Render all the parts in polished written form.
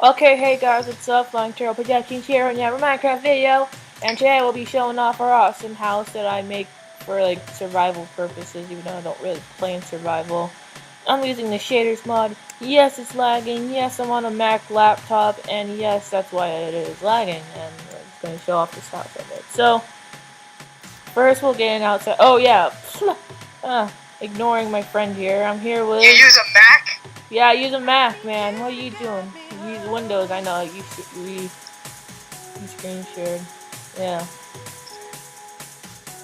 Okay, hey guys, what's up? Long-term Productions here on your Minecraft video, and today we'll be showing off our awesome house that I make for like survival purposes, even though I don't really play in survival. I'm using the shaders mod. Yes, it's lagging. Yes, I'm on a Mac laptop, and yes, that's why it is lagging. And I'm just gonna show off this house I made. So first, we'll get in outside. Oh yeah, ignoring my friend here. I'm here with. You use a Mac? Yeah, I use a Mac, man. What are you doing? You use Windows, I know. You screen shared. Yeah.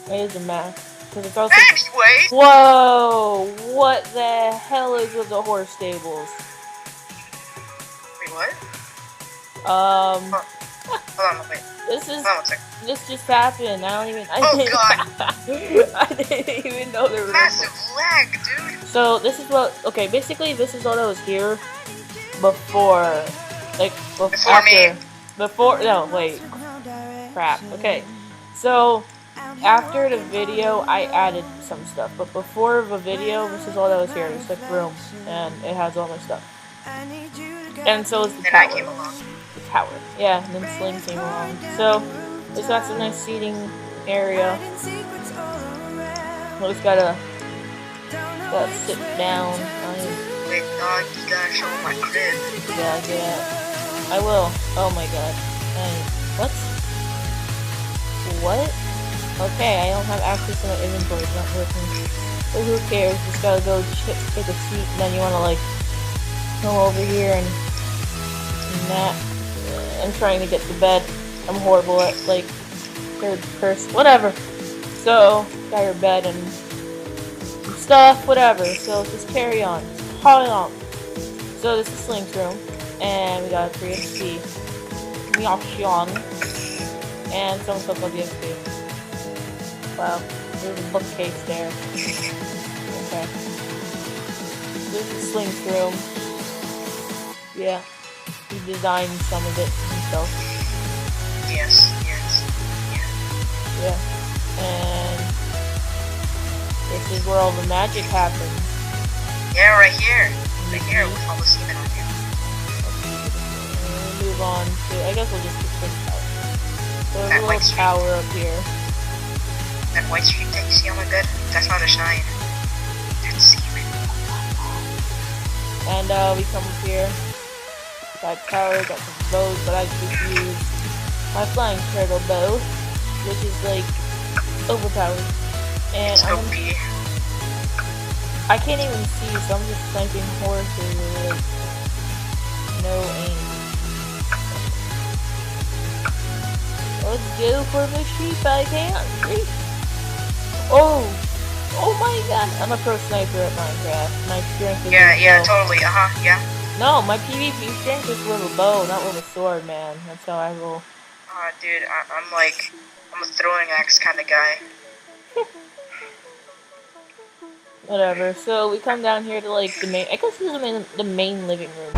I use a Mac. Because it's also. Anyway! Whoa! What the hell is with the horse stables? Wait, what? Hold on, wait. This just happened. I didn't even know there was massive lag, dude. So this is what basically this is what I was here before crap. Okay. So after the video I added some stuff, but before the video this is all that was here. It's like room and it has all my stuff. And so is the tower. I came along. The tower. Yeah, and then Sling came along. So it's got some nice seating area. We just gotta sit down. Wait, dog, you gotta show my crib. Yeah. I will. Oh my god. What? What? Okay, I don't have access to my inventory. It's not working. But who cares? Just gotta go take a seat, and then you wanna like come over here and that. I'm trying to get to bed. I'm horrible at like third person. Whatever. So got your bed and stuff, whatever. So just carry on. Just haul along. So this is Slink's room, and we got a 3XP, Myeong, and someone took on the XP. Wow, there's a bookcase there. Okay. This is Slink's room. Yeah, he designed some of it himself. Yes. Yeah, and this is where all the magic happens. Yeah, right here. Right here with all the semen on you. We'll move on to, I guess we'll just keep this out. So there's a little tower up here. That white streak that you see on my bed, that's not a shine. That's semen. And we come up here. Got tower, got some bows, but I just use my flying turtle bow, which is like overpowered. And I can't even see, so I'm just sniping horses with like no aim. Let's go for the sheep. I can't see. Oh my god! I'm a pro sniper at Minecraft. My strength is yeah, totally. Yeah. No, my PvP strength is with a bow, not with a sword, man. That's how I roll. Dude, I'm a throwing axe kind of guy. Whatever. So we come down here to like the main. I guess this is the main living room.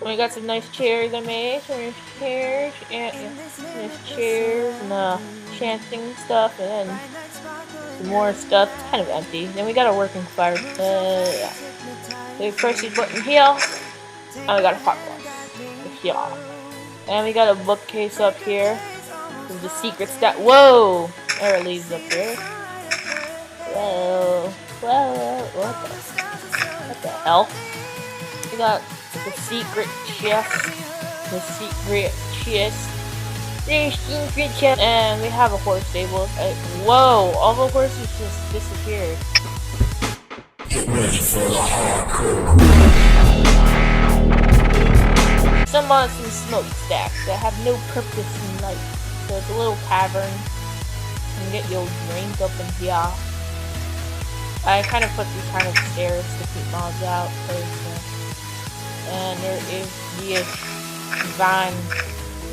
We got some nice chairs I made, some nice chairs and chanting stuff, and then some more stuff. It's kind of empty. Then we got a working fire. Yeah. So we press this button here, and we got a fireplace here. And we got a bookcase up here with the secrets that. Whoa! There it leads up here. Whoa! What the hell? We got the secret chest, and we have a horse stable. Whoa, all the horses just disappeared. Get ready for the hardcore. Some smokestacks that have no purpose in life. So it's a little tavern. You can get your drink up in here. I kind of put these kind of stairs to keep mobs out, and there is the vine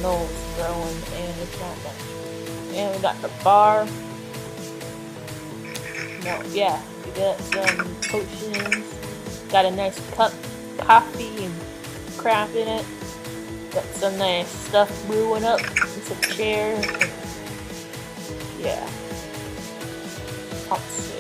knolls growing, and it's not much. And we got the bar. No, yeah, we got some potions. Got a nice cup, coffee, and crap in it. Got some nice stuff brewing up, and some chairs. And yeah. Let's see.